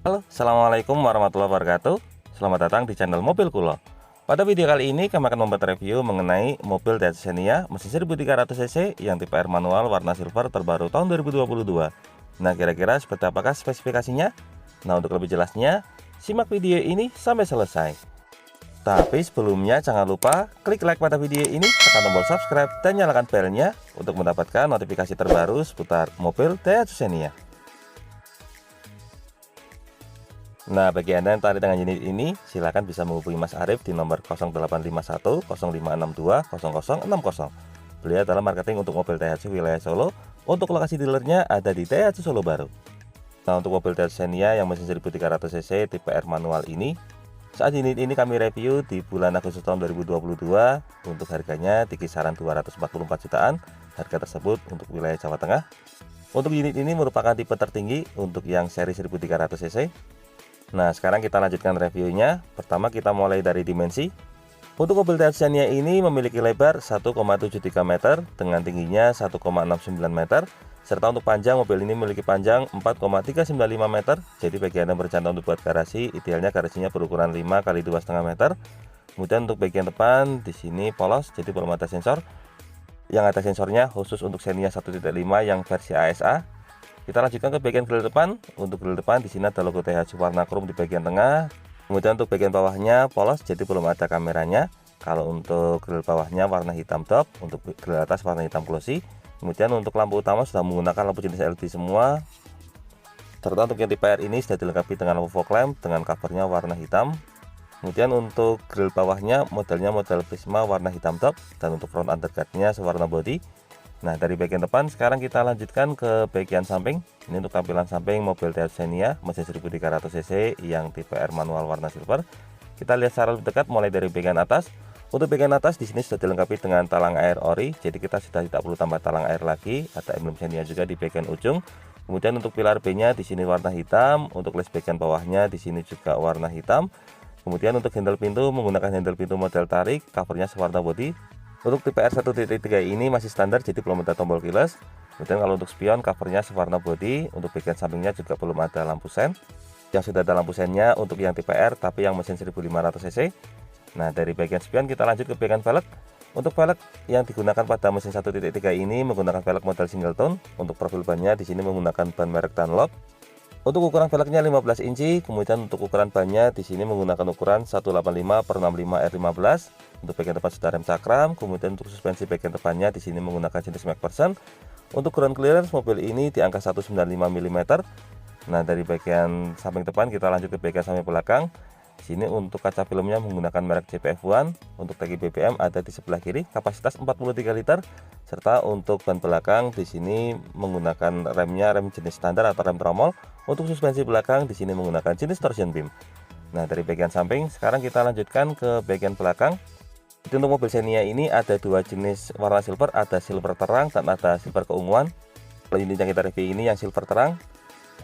Halo, assalamualaikum warahmatullahi wabarakatuh. Selamat datang di channel Mobil Kulo. Pada video kali ini kami akan membuat review mengenai mobil Daihatsu Xenia mesin 1300 cc yang tipe R manual warna silver terbaru tahun 2022. Nah, kira-kira seperti apakah spesifikasinya? Nah, untuk lebih jelasnya, simak video ini sampai selesai. Tapi sebelumnya jangan lupa klik like pada video ini, tekan tombol subscribe dan nyalakan belnya untuk mendapatkan notifikasi terbaru seputar mobil Daihatsu Xenia. Nah, bagi Anda yang tertarik dengan unit ini, silakan bisa menghubungi Mas Arif di nomor 0851 0562 0060. Beliau adalah marketing untuk mobil Daihatsu wilayah Solo. Untuk lokasi dealernya ada di Daihatsu Solo Baru. Nah, untuk mobil Daihatsu Xenia yang mesin 1300 cc tipe R manual ini, saat unit ini kami review di bulan Agustus tahun 2022. Untuk harganya di kisaran 244 jutaan. Harga tersebut untuk wilayah Jawa Tengah. Untuk unit ini merupakan tipe tertinggi untuk yang seri 1300 cc. Nah, sekarang kita lanjutkan reviewnya. Pertama kita mulai dari dimensi. Untuk mobil Daihatsu Xenia ini memiliki lebar 1,73 meter dengan tingginya 1,69 meter. Serta untuk panjang, mobil ini memiliki panjang 4,395 meter. Jadi bagi Anda yang berencana untuk buat garasi, idealnya garasinya berukuran 5 x 2,5 meter. Kemudian untuk bagian depan di sini polos, jadi belum ada sensor. Yang ada sensornya khusus untuk Xenia 1.5 yang versi ASA. Kita lanjutkan ke bagian grill depan. Untuk grill depan di sini ada logo Daihatsu warna chrome di bagian tengah. Kemudian untuk bagian bawahnya polos, jadi belum ada kameranya. Kalau untuk grill bawahnya warna hitam top, untuk grill atas warna hitam glossy. Kemudian untuk lampu utama sudah menggunakan lampu jenis LED semua. Serta untuk yang tipe R ini sudah dilengkapi dengan lampu fog lamp dengan covernya warna hitam. Kemudian untuk grill bawahnya modelnya model Prisma warna hitam top, dan untuk front underguardnya sewarna body. Nah, dari bagian depan sekarang kita lanjutkan ke bagian samping. Ini untuk tampilan samping mobil Daihatsu Xenia mesin 1300 cc yang tipe R manual warna silver. Kita lihat secara lebih dekat mulai dari bagian atas. Untuk bagian atas di sini sudah dilengkapi dengan talang air ori, jadi kita sudah tidak perlu tambah talang air lagi. Ada emblem Xenia juga di bagian ujung. Kemudian untuk pilar B-nya di sini warna hitam, untuk les bagian bawahnya di sini juga warna hitam. Kemudian untuk handle pintu menggunakan handle pintu model tarik, covernya sewarna body. Untuk tipe R 1.3 ini masih standar, jadi belum ada tombol keyless. Kemudian kalau untuk spion covernya sewarna body. Untuk bagian sampingnya juga belum ada lampu sen. Yang sudah ada lampu sennya untuk yang tipe R tapi yang mesin 1500 cc. Nah, dari bagian spion kita lanjut ke bagian velg. Untuk velg yang digunakan pada mesin 1.3 ini menggunakan velg model single tone. Untuk profil bannya di sini menggunakan ban merek Dunlop. Untuk ukuran velgnya 15 inci, kemudian untuk ukuran bannya di sini menggunakan ukuran 185 per 65 R15. Untuk bagian depan sudah rem cakram, kemudian untuk suspensi bagian depannya di sini menggunakan jenis MacPherson. Untuk ground clearance mobil ini di angka 195 mm. Nah, dari bagian samping depan kita lanjut ke bagian samping belakang. Di sini untuk kaca filmnya menggunakan merek JPF1. Untuk tangki BBM ada di sebelah kiri, kapasitas 43 liter. Serta untuk ban belakang di sini menggunakan remnya rem jenis standar atau rem tromol. Untuk suspensi belakang di sini menggunakan jenis torsion beam. Nah, dari bagian samping sekarang kita lanjutkan ke bagian belakang. Jadi untuk mobil Xenia ini ada dua jenis warna silver, ada silver terang dan ada silver keunguan. Kalau unit yang kita review ini yang silver terang.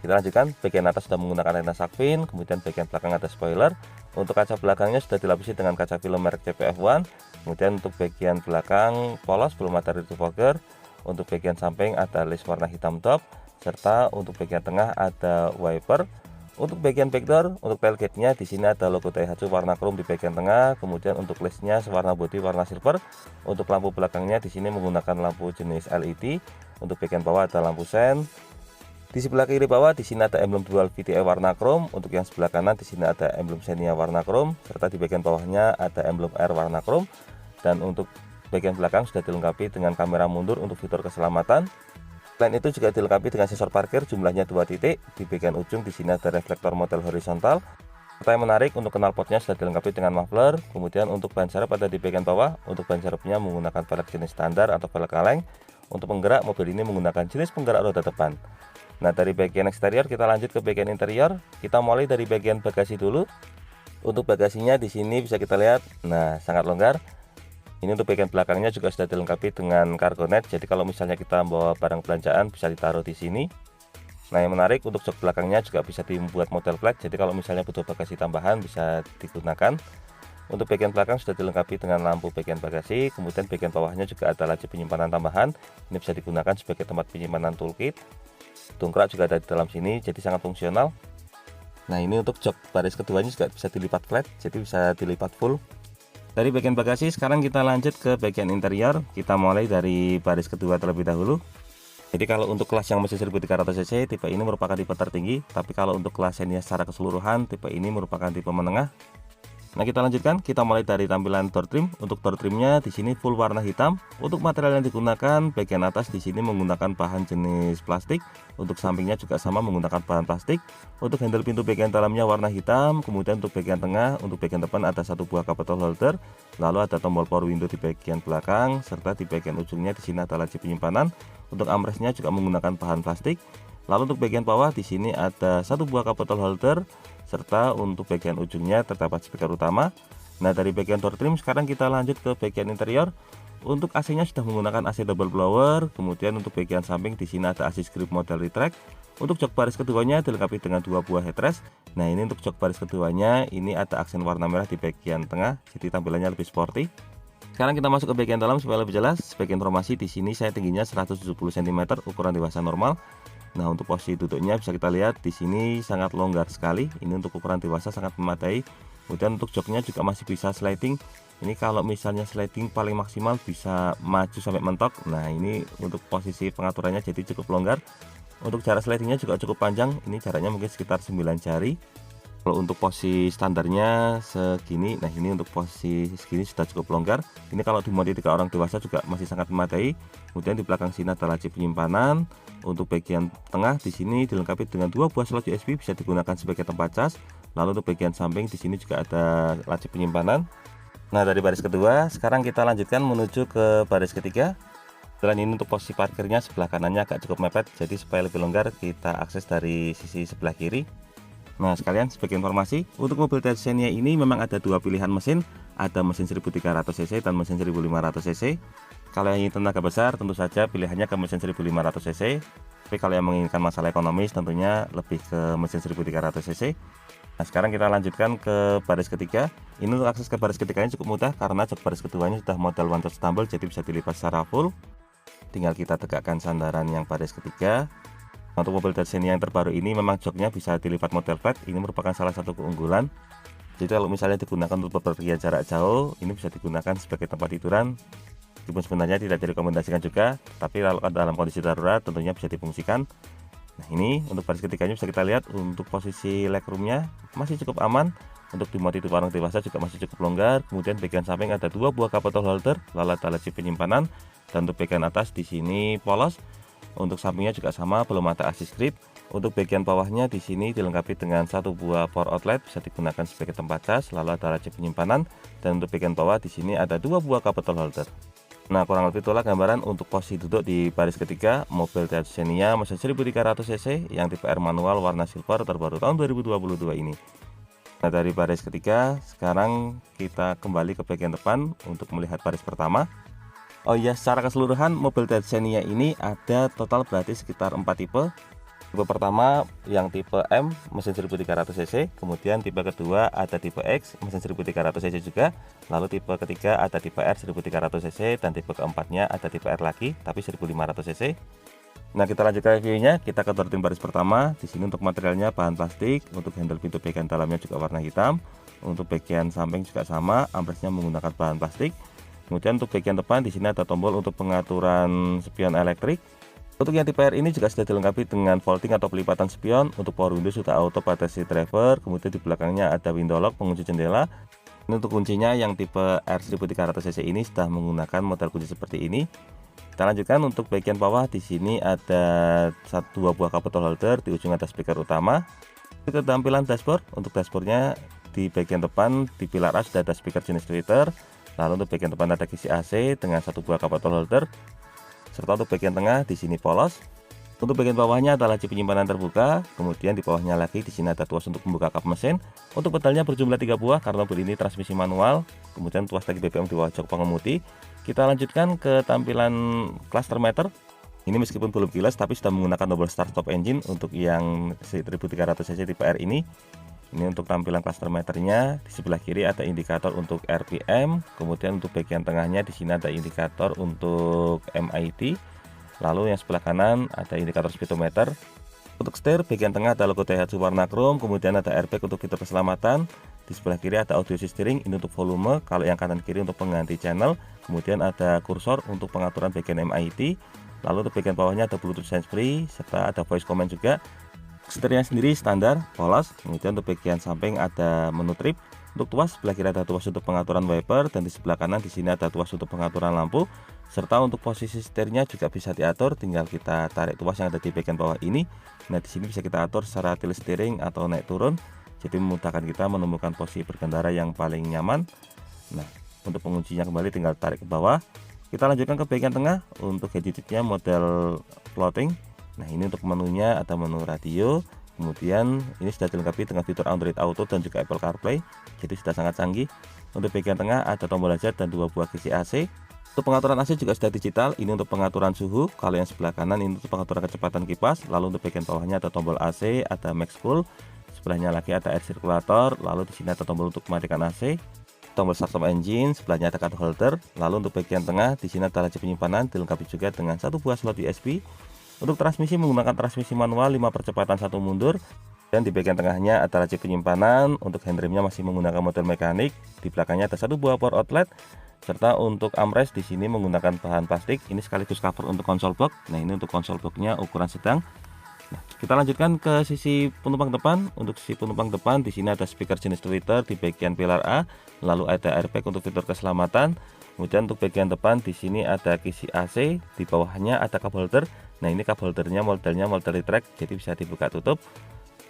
Kita lanjutkan, bagian atas sudah menggunakan rena shark fin, kemudian bagian belakang ada spoiler. Untuk kaca belakangnya sudah dilapisi dengan kaca film merek JPF1. Kemudian untuk bagian belakang polos, belum ada rear spoiler. Untuk bagian samping ada list warna hitam top, serta untuk bagian tengah ada wiper. Untuk bagian backdoor, untuk tailgate-nya di sini ada logo Daihatsu warna chrome di bagian tengah. Kemudian untuk listnya sewarna body warna silver. Untuk lampu belakangnya di sini menggunakan lampu jenis LED. Untuk bagian bawah ada lampu sen. Di sebelah kiri bawah di sini ada emblem dual VTI warna chrome. Untuk yang sebelah kanan di sini ada emblem Xenia warna chrome. Serta di bagian bawahnya ada emblem R warna chrome. Dan untuk bagian belakang sudah dilengkapi dengan kamera mundur untuk fitur keselamatan. Selain itu juga dilengkapi dengan sensor parkir jumlahnya 2 titik. Di bagian ujung di sini ada reflektor model horizontal. Serta yang menarik, untuk knalpotnya sudah dilengkapi dengan muffler. Kemudian untuk ban serep ada di bagian bawah. Untuk ban serepnya menggunakan velg jenis standar atau velg kaleng. Untuk penggerak mobil ini menggunakan jenis penggerak roda depan. Nah, dari bagian eksterior kita lanjut ke bagian interior. Kita mulai dari bagian bagasi dulu. Untuk bagasinya di sini bisa kita lihat, nah sangat longgar. Ini untuk bagian belakangnya juga sudah dilengkapi dengan cargo net. Jadi kalau misalnya kita membawa barang belanjaan bisa ditaruh di sini. Nah, yang menarik untuk jok belakangnya juga bisa dibuat model flat. Jadi kalau misalnya butuh bagasi tambahan bisa digunakan. Untuk bagian belakang sudah dilengkapi dengan lampu bagian bagasi. Kemudian bagian bawahnya juga ada laci penyimpanan tambahan. Ini bisa digunakan sebagai tempat penyimpanan toolkit. Dongkrak juga ada di dalam sini, jadi sangat fungsional. Nah, ini untuk jok baris keduanya juga bisa dilipat flat, jadi bisa dilipat full. Dari bagian bagasi sekarang kita lanjut ke bagian interior. Kita mulai dari baris kedua terlebih dahulu. Jadi kalau untuk kelas yang mesin 1300 cc tipe ini merupakan tipe tertinggi, tapi kalau untuk kelas Xenia secara keseluruhan tipe ini merupakan tipe menengah. Nah, kita lanjutkan, kita mulai dari tampilan door trim. Untuk door trimnya di sini full warna hitam. Untuk material yang digunakan, bagian atas di sini menggunakan bahan jenis plastik. Untuk sampingnya juga sama menggunakan bahan plastik. Untuk handle pintu bagian dalamnya warna hitam. Kemudian untuk bagian tengah, untuk bagian depan ada satu buah cup bottle holder. Lalu ada tombol power window di bagian belakang, serta di bagian ujungnya di sini ada laci penyimpanan. Untuk armrestnya juga menggunakan bahan plastik. Lalu untuk bagian bawah di sini ada satu buah cup bottle holder, serta untuk bagian ujungnya terdapat speaker utama. Nah, dari bagian door trim sekarang kita lanjut ke bagian interior. Untuk AC-nya sudah menggunakan AC double blower. Kemudian untuk bagian samping di sini ada AC grip model retract. Untuk jok baris keduanya dilengkapi dengan dua buah headrest. Nah, ini untuk jok baris keduanya ini ada aksen warna merah di bagian tengah, jadi tampilannya lebih sporty. Sekarang kita masuk ke bagian dalam supaya lebih jelas. Sebagai informasi di sini saya tingginya 170 cm, ukuran dewasa normal. Nah, untuk posisi duduknya bisa kita lihat di sini sangat longgar sekali. Ini untuk ukuran dewasa sangat memadai. Kemudian untuk joknya juga masih bisa sliding. Ini kalau misalnya sliding paling maksimal bisa maju sampai mentok. Nah, ini untuk posisi pengaturannya jadi cukup longgar. Untuk jarak slidingnya juga cukup panjang. Ini jaraknya mungkin sekitar 9 jari. Kalau untuk posisi standarnya segini, nah ini untuk posisi segini sudah cukup longgar. Ini kalau dimuat 3 orang dewasa juga masih sangat memadai. Kemudian di belakang sini ada laci penyimpanan. Untuk bagian tengah di sini dilengkapi dengan dua buah slot USB bisa digunakan sebagai tempat cas. Lalu untuk bagian samping di sini juga ada laci penyimpanan. Nah, dari baris kedua sekarang kita lanjutkan menuju ke baris ketiga. Selain ini untuk posisi parkirnya sebelah kanannya agak cukup mepet, jadi supaya lebih longgar kita akses dari sisi sebelah kiri. Nah, sekalian sebagai informasi, untuk mobil Xenia ini memang ada dua pilihan mesin, ada mesin 1300 cc dan mesin 1500 cc. Kalau yang ingin tenaga besar tentu saja pilihannya ke mesin 1500 cc. Tapi kalau yang menginginkan masalah ekonomis tentunya lebih ke mesin 1300 cc. Nah, sekarang kita lanjutkan ke baris ketiga. Ini untuk akses ke baris ketiganya cukup mudah karena jok baris keduanya sudah model one touch tumble, jadi bisa dilipat secara full. Tinggal kita tegakkan sandaran yang baris ketiga. Untuk mobil Xenia yang terbaru ini memang joknya bisa dilipat model flat. Ini merupakan salah satu keunggulan. Jadi kalau misalnya digunakan untuk bepergian jarak jauh, ini bisa digunakan sebagai tempat tiduran. Meskipun sebenarnya tidak direkomendasikan juga, tapi kalau dalam kondisi darurat tentunya bisa difungsikan. Nah, ini untuk baris ketiganya bisa kita lihat untuk posisi legroomnya masih cukup aman. Untuk dimuat 2 orang dewasa juga masih cukup longgar. Kemudian bagian samping ada dua buah cup bottle holder, lalu ada laci penyimpanan, dan untuk bagian atas di sini polos. Untuk sampingnya juga sama, belum ada AC grip. Untuk bagian bawahnya di sini dilengkapi dengan satu buah power outlet bisa digunakan sebagai tempat cas, lalu ada laci penyimpanan, dan untuk bagian bawah di sini ada dua buah cup bottle holder. Nah, kurang lebih itulah gambaran untuk posisi duduk di baris ketiga mobil Xenia mesin 1300 cc yang tipe R manual warna silver terbaru tahun 2022 ini. Nah, dari baris ketiga sekarang kita kembali ke bagian depan untuk melihat baris pertama. Oh iya, secara keseluruhan mobil Xenia ini ada total berarti sekitar 4 tipe. Tipe pertama yang tipe M mesin 1300 cc, kemudian tipe kedua ada tipe X mesin 1300 cc juga, lalu tipe ketiga ada tipe R 1300 cc, dan tipe keempatnya ada tipe R lagi tapi 1500 cc. Nah, kita lanjut ke reviewnya. Kita ke door trim baris pertama. Di sini untuk materialnya bahan plastik, untuk handle pintu bagian dalamnya juga warna hitam, untuk bagian samping juga sama, armrestnya menggunakan bahan plastik. Kemudian untuk bagian depan di sini ada tombol untuk pengaturan spion elektrik. Untuk yang tipe R ini juga sudah dilengkapi dengan folding atau pelipatan spion. Untuk power window sudah auto pada seat driver. Kemudian di belakangnya ada window lock pengunci jendela. Ini untuk kuncinya yang tipe R 1300 cc ini sudah menggunakan model kunci seperti ini. Kita lanjutkan untuk bagian bawah. Di sini ada dua buah cup bottle holder, di ujung ada speaker utama. Ke tampilan dashboard. Untuk dashboardnya di bagian depan di pilar A sudah ada speaker jenis tweeter. Lalu untuk bagian depan ada kisi AC dengan satu buah cup bottle holder, serta untuk bagian tengah di sini polos. Untuk bagian bawahnya ada laci penyimpanan terbuka, kemudian di bawahnya lagi di sini ada tuas untuk membuka kap mesin. Untuk pedalnya berjumlah 3 buah karena mobil ini transmisi manual, kemudian tuas tagi BBM di bawah jok pengemudi. Kita lanjutkan ke tampilan cluster meter. Ini meskipun belum kilas tapi sudah menggunakan double start stop engine untuk yang 1300 cc tipe R ini. Ini untuk tampilan cluster meternya. Di sebelah kiri ada indikator untuk RPM, kemudian untuk bagian tengahnya di sini ada indikator untuk MID. Lalu yang sebelah kanan ada indikator speedometer. Untuk setir bagian tengah ada logo Daihatsu warna chrome, kemudian ada airbag untuk fitur keselamatan. Di sebelah kiri ada audio steering, ini untuk volume, kalau yang kanan kiri untuk pengganti channel. Kemudian ada kursor untuk pengaturan bagian MID. Lalu untuk bagian bawahnya ada Bluetooth handsfree serta ada voice command juga. Setirnya sendiri standar polos. Kemudian untuk bagian samping ada menu trip. Untuk tuas sebelah kiri ada tuas untuk pengaturan wiper, dan di sebelah kanan di sini ada tuas untuk pengaturan lampu. Serta untuk posisi setirnya juga bisa diatur, tinggal kita tarik tuas yang ada di bagian bawah ini. Nah, di sini bisa kita atur secara tilt steering atau naik turun. Jadi memudahkan kita menemukan posisi berkendara yang paling nyaman. Nah, untuk penguncinya kembali tinggal tarik ke bawah. Kita lanjutkan ke bagian tengah. Untuk gadgetnya model floating. Nah, ini untuk menunya ada menu radio. Kemudian ini sudah dilengkapi dengan fitur Android Auto dan juga Apple CarPlay, jadi sudah sangat canggih. Untuk bagian tengah ada tombol hazard dan 2 buah kisi AC. Untuk pengaturan AC juga sudah digital. Ini untuk pengaturan suhu. Kalau yang sebelah kanan ini untuk pengaturan kecepatan kipas. Lalu untuk bagian bawahnya ada tombol AC, ada max cool. Sebelahnya lagi ada air circulator. Lalu di sini ada tombol untuk mematikan AC, tombol start engine. Sebelahnya ada card holder. Lalu untuk bagian tengah di sini ada laci penyimpanan, dilengkapi juga dengan 1 buah slot USB. Untuk transmisi menggunakan transmisi manual 5 percepatan 1 mundur, dan di bagian tengahnya ada laci penyimpanan. Untuk handremnya masih menggunakan model mekanik. Di belakangnya ada 1 buah power outlet, serta untuk armrest di sini menggunakan bahan plastik. Ini sekaligus cover untuk konsol box. Nah, ini untuk konsol boxnya ukuran sedang. Nah, kita lanjutkan ke sisi penumpang depan. Untuk sisi penumpang depan di sini ada speaker jenis tweeter di bagian pilar A, lalu ada airbag untuk fitur keselamatan. Kemudian untuk bagian depan di sini ada kisi AC, di bawahnya ada cup holder. Nah, ini cup holdernya modelnya model retract, jadi bisa dibuka tutup.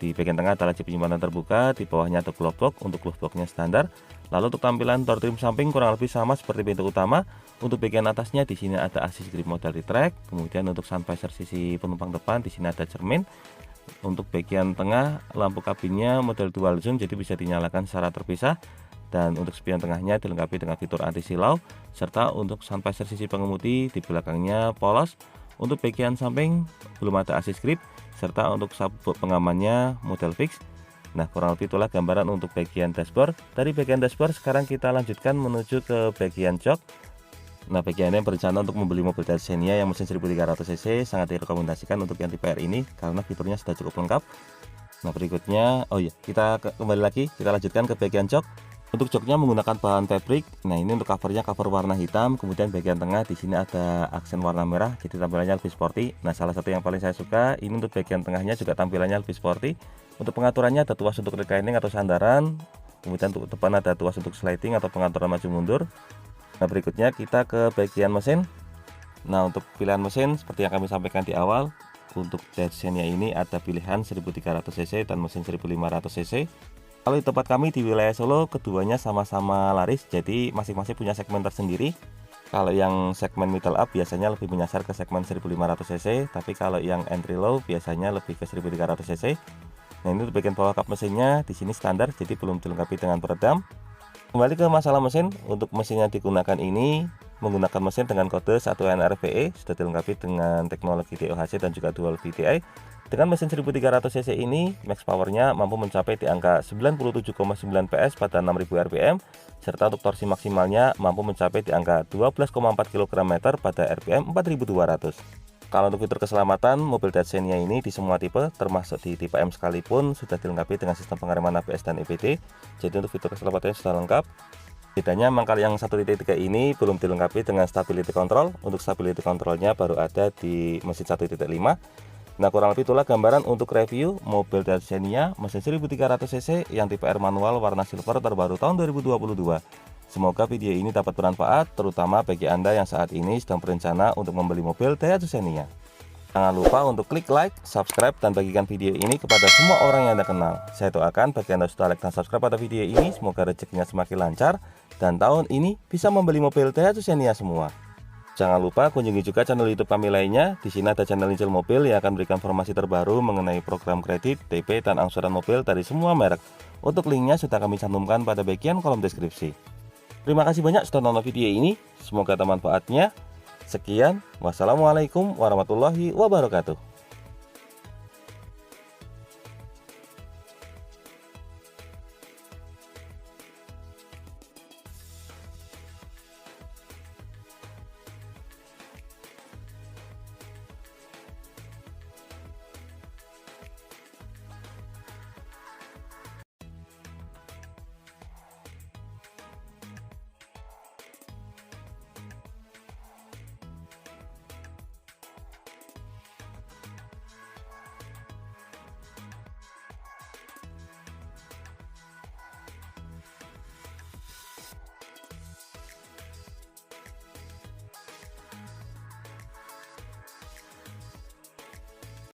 Di bagian tengah ada laci penyimpanan terbuka, di bawahnya ada glove box, untuk glove boxnya standar. Lalu untuk tampilan door trim samping kurang lebih sama seperti pintu utama. Untuk bagian atasnya di sini ada assist grip model retract. Kemudian untuk sun visor sisi penumpang depan di sini ada cermin. Untuk bagian tengah lampu kabinnya model dual zoom, jadi bisa dinyalakan secara terpisah. Dan untuk spion tengahnya dilengkapi dengan fitur anti silau, serta untuk sun visor sisi pengemudi di belakangnya polos. Untuk bagian samping belum ada assist grip, serta untuk sabuk pengamannya model fix. Nah, kurang lebih itulah gambaran untuk bagian dashboard. Dari bagian dashboard sekarang kita lanjutkan menuju ke bagian jok. Nah, bagi Anda yang berencana untuk membeli mobil Daihatsu Xenia yang mesin 1300 cc, sangat direkomendasikan untuk yang tipe R ini karena fiturnya sudah cukup lengkap. Nah, berikutnya, kita kembali lagi, kita lanjutkan ke bagian jok. Untuk joknya menggunakan bahan fabric. Nah, ini untuk covernya cover warna hitam, kemudian bagian tengah di sini ada aksen warna merah, jadi tampilannya lebih sporty. Nah, salah satu yang paling saya suka ini untuk bagian tengahnya juga tampilannya lebih sporty. Untuk pengaturannya ada tuas untuk reclining atau sandaran, kemudian untuk depan ada tuas untuk sliding atau pengaturan maju mundur. Nah, berikutnya kita ke bagian mesin. Nah, untuk pilihan mesin seperti yang kami sampaikan di awal, untuk Daihatsu Xenia ini ada pilihan 1300 cc dan mesin 1500 cc. Kalau di tempat kami di wilayah Solo, keduanya sama-sama laris, jadi masing-masing punya segmen tersendiri. Kalau yang segmen middle up biasanya lebih menyasar ke segmen 1500 cc, tapi kalau yang entry low biasanya lebih ke 1300 cc. Nah, ini untuk bagian bawah kap mesinnya di sini standar, jadi belum dilengkapi dengan peredam. Kembali ke masalah mesin, untuk mesin yang digunakan ini menggunakan mesin dengan kode 1NRVE, sudah dilengkapi dengan teknologi DOHC dan juga dual VDI. Dengan mesin 1300 cc ini, max powernya mampu mencapai di angka 97,9 PS pada 6000 rpm, serta untuk torsi maksimalnya mampu mencapai di angka 12,4 kg/m pada rpm 4200. Kalau untuk fitur keselamatan, mobil Daihatsu Xenia ini di semua tipe, termasuk di tipe M sekalipun, sudah dilengkapi dengan sistem pengereman ABS dan EBD. Jadi untuk fitur keselamatannya sudah lengkap. Bedanya memang kalau yang 1.3 ini belum dilengkapi dengan stability control. Untuk stability controlnya baru ada di mesin 1.5. Nah, kurang lebih itulah gambaran untuk review mobil Daihatsu Xenia mesin 1300 cc yang tipe R manual warna silver terbaru tahun 2022. Semoga video ini dapat bermanfaat, terutama bagi Anda yang saat ini sedang berencana untuk membeli mobil Daihatsu Xenia. Jangan lupa untuk klik like, subscribe, dan bagikan video ini kepada semua orang yang Anda kenal. Saya doakan bagi Anda sudah like dan subscribe pada video ini, semoga rezekinya semakin lancar, dan tahun ini bisa membeli mobil Daihatsu Xenia semua. Jangan lupa kunjungi juga channel YouTube kami lainnya. Di sini ada channel Incil Mobil yang akan memberikan informasi terbaru mengenai program kredit, DP, dan angsuran mobil dari semua merek. Untuk linknya sudah kami cantumkan pada bagian kolom deskripsi. Terima kasih banyak sudah nonton video ini. Semoga ada manfaatnya. Sekian, wassalamualaikum warahmatullahi wabarakatuh.